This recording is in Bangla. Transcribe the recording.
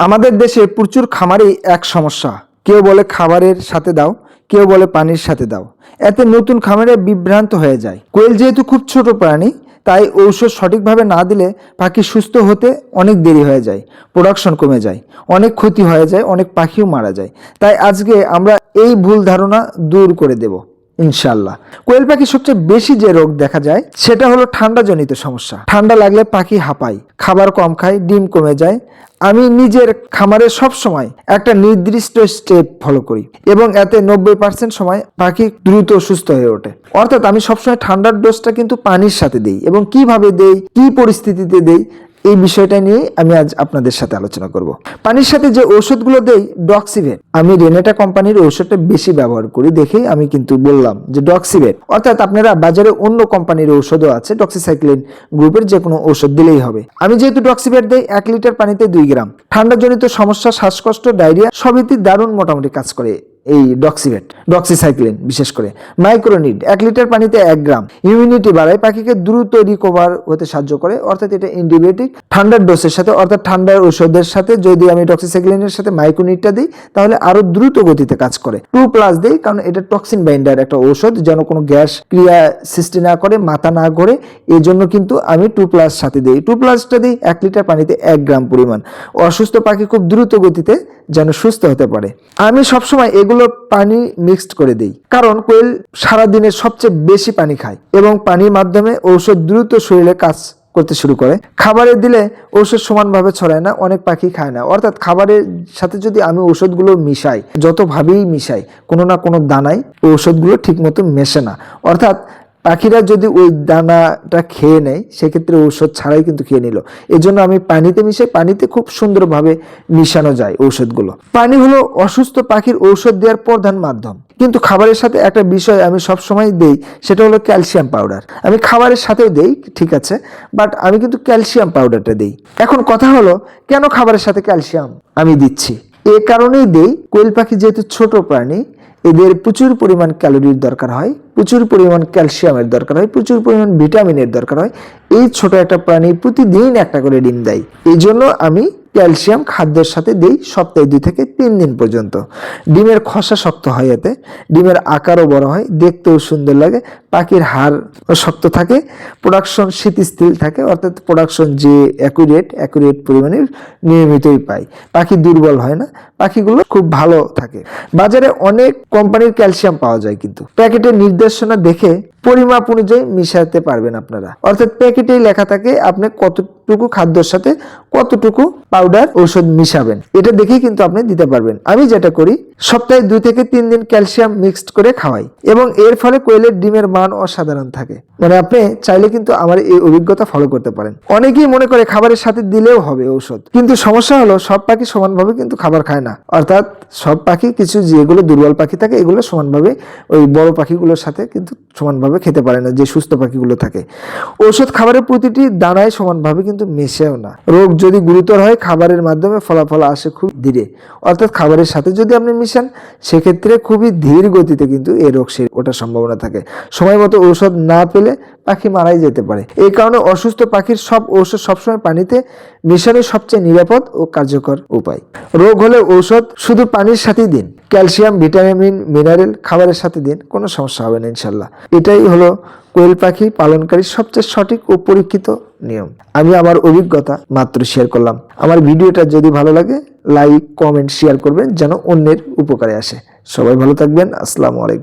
আমাদের দেশে প্রচুর খামারেই এক সমস্যা, কেউ বলে খাবারের সাথে দাও, কেউ বলে পানির সাথে দাও। এতে নতুন খামারে বিভ্রান্ত হয়ে যায়। কোয়েল যেহেতু খুব ছোট প্রাণী, তাই ঔষধ সঠিকভাবে না দিলে পাখি সুস্থ হতে অনেক দেরি হয়ে যায়, প্রোডাকশন কমে যায়, অনেক ক্ষতি হয়ে যায়, অনেক পাখিও মারা যায়। তাই আজকে আমরা এই ভুল ধারণা দূর করে দেব ইনশাল্লাহ। কোয়েল পাখি সবচেয়ে বেশি যে রোগ দেখা যায় সেটা হলো ঠান্ডাজনিত সমস্যা। ঠান্ডা লাগলে পাখি হাঁপায়, খাবার কম খায়, ডিম কমে যায়। আমি নিজের খামারে সব সময় একটা নির্দিষ্ট স্টেপ ফলো করি এবং এতে 90% সময় পাখি দ্রুত সুস্থ হয়ে ওঠে। অর্থাৎ আমি সবসময় ঠান্ডার ডোজটা কিন্তু পানির সাথে দিই এবং কিভাবে দেই, কি পরিস্থিতিতে দেই, এই বিষয়টা নিয়ে আমি আজ আপনাদের সাথে আলোচনা করব। পানির সাথে যে ঔষধগুলো দেই, ডক্সিভেট, আমি রেনেটা কোম্পানির ঔষধটা বেশি ব্যবহার করি দেখেই আমি কিন্তু বললাম যে ডক্সিভেট। অর্থাৎ আপনারা বাজারে অন্য কোম্পানির ঔষধও আছে, ডক্সিসাইক্লিন গ্রুপের যে কোনো ঔষধ দিলেই হবে। আমি যেহেতু ডক্সিভেট দেই 1 লিটার পানিতে 2 গ্রাম। ঠান্ডাজনিত সমস্যা, শ্বাসকষ্ট, ডায়রিয়া সবইতে দারুণ মোটামুটি কাজ করে এই ডক্সিভেট, ডক্সিসাইক্লিন বিশেষ করে। মাইক্রোনিড 1 লিটার পানিতে 1 গ্রাম। ইমিউনিটি বাড়ায়, পাখিকে দ্রুত রিকভার হতে সাহায্য করে। অর্থাৎ এটা অ্যান্টিবায়োটিক। ঠান্ডার ডোজের সাথে অর্থাৎ ঠান্ডার ঔষধের সাথে যদি আমি ডক্সিসাইক্লিনের সাথে মাইক্রোনিডটা দিই তাহলে আরো দ্রুত গতিতে কাজ করে। 2+ দিই কারণ এটা টক্সিন বাইন্ডার একটা ঔষধ, যেন কোনো গ্যাস ক্রিয়া সৃষ্টি না করে, মাথা না ঘোরে, এই জন্য কিন্তু আমি 2+ সাথে দিই। 2+টা দিই 1 লিটার পানিতে 1 গ্রাম পরিমাণ। অসুস্থ পাখি খুব দ্রুত গতিতে যেন সুস্থ হতে পারে। আমি সবসময় এগুলো পানি মিক্সড করে দিই, কারণ কোয়েল সারাদিনের সবচেয়ে বেশি পানি খায় এবং পানির মাধ্যমে ঔষধ দ্রুত শরীরে কাজ করতে শুরু করে। খাবারে দিলে ঔষধ সমানভাবে ছড়ায় না, অনেক পাখি খায় না। অর্থাৎ খাবারের সাথে যদি আমি ঔষধগুলো মিশাই, যতভাবেই মিশাই, কোনো না কোনো দানায় ঔষধগুলো ঠিক মতো মেশে না। অর্থাৎ পাখিরা যদি ওই দানাটা খেয়ে নেয় সেক্ষেত্রে ঔষধ ছাড়াই কিন্তু খেয়ে নিল। এই জন্য আমি পানিতে মিশাই, পানিতে খুব সুন্দরভাবে মিশানো যায় ঔষধগুলো। পানি হলো অসুস্থ পাখির ঔষধ দেওয়ার প্রধান মাধ্যম। কিন্তু খাবারের সাথে একটা বিষয় আমি সবসময় দেই, সেটা হলো ক্যালসিয়াম পাউডার। আমি খাবারের সাথেও দেই, ঠিক আছে, বাট আমি কিন্তু ক্যালসিয়াম পাউডারটা দেই। এখন কথা হলো, কেন খাবারের সাথে ক্যালসিয়াম আমি দিচ্ছি? এ কারণেই দেই, কোয়েল পাখি যেহেতু ছোট প্রাণী, এদের প্রচুর পরিমাণ ক্যালোরির দরকার হয়, প্রচুর পরিমাণ ক্যালসিয়ামের দরকার হয়, প্রচুর পরিমাণ ভিটামিনের দরকার হয়। এই ছোট একটা প্রাণী প্রতিদিন একটা করে ডিম দেয়, এই জন্য আমি ক্যালসিয়াম খাদ্যের সাথে দেই সপ্তাহে 2 থেকে 3 দিন পর্যন্ত। ডিমের খোসা শক্ত হয়, এতে ডিমের আকারও বড় হয়, দেখতেও সুন্দর লাগে, পাখির হাড় শক্ত থাকে, প্রোডাকশন স্থিতিশীল থাকে। অর্থাৎ প্রোডাকশন যে অ্যাকুরেট পরিমাণের নিয়মিতই পাই, পাখি দুর্বল হয় না, পাখিগুলো খুব ভালো থাকে। বাজারে অনেক কোম্পানির ক্যালসিয়াম পাওয়া যায়, কিন্তু প্যাকেটের নির্দেশনা দেখে পরিমাপ অনুযায়ী মিশাতে পারবেন আপনারা। অর্থাৎ প্যাকেটেই লেখা থাকে আপনি কতটুকু খাদ্যের সাথে কতটুকু পাউডার ঔষধ মিশাবেন, এটা দেখেই কিন্তু আপনি দিতে পারবেন। আমি যেটা করি, সপ্তাহে 2 থেকে 3 দিন ক্যালসিয়াম মিক্সড করে খাওয়াই এবং এর ফলে কোয়েলের ডিমের মান অসাধারণ থাকে। মানে আপনি চাইলে কিন্তু আমার এই অভিজ্ঞতা ফলো করতে পারেন। অনেকেই মনে করে খাবারের সাথে দিলেও হবে ঔষধ, কিন্তু সমস্যা হলো সব পাখি সমানভাবে কিন্তু খাবার খায় না। অর্থাৎ সব পাখি, কিছু যেগুলো দুর্বল পাখি থাকে, এগুলো সমানভাবে ওই বড় পাখিগুলোর সাথে কিন্তু সমানভাবে খেতে পারে না, যে সুস্থ পাখিগুলো থাকে। ঔষধ খাবারের প্রতিটি দানায় সমানভাবে কিন্তু মেশেও না। রোগ যদি গুরুতর হয় খাবারের মাধ্যমে ফলাফল আসে খুব ধীরে। অর্থাৎ খাবারের সাথে যদি আপনি মিশান সেক্ষেত্রে খুবই ধীর গতিতে কিন্তু এই রোগ ওঠার সম্ভাবনা থাকে। সময় মতো ঔষধ না পেলে পাখি মারাই যেতে পারে। এই কারণে অসুস্থ পাখির সব ঔষধ সবসময় পানিতে মেশানো সবচেয়ে নিরাপদ ও কার্যকর উপায়। রোগ হলে ঔষধ শুধু পানির সাথেই দিন, ক্যালসিয়াম, ভিটামিন, মিনারেল খাবারের সাথে দিন, কোনো সমস্যা হবে না ইনশাল্লাহ। এটাই হলো কোয়েল পাখি পালনকারী সবচেয়ে সঠিক ও পরীক্ষিত নিয়ম। আমি আমার অভিজ্ঞতা মাত্র শেয়ার করলাম। আমার ভিডিওটা যদি ভালো লাগে লাইক, কমেন্ট, শেয়ার করবেন যেন অন্যের উপকারে আসে। সবাই ভালো থাকবেন। আসসালামু আলাইকুম।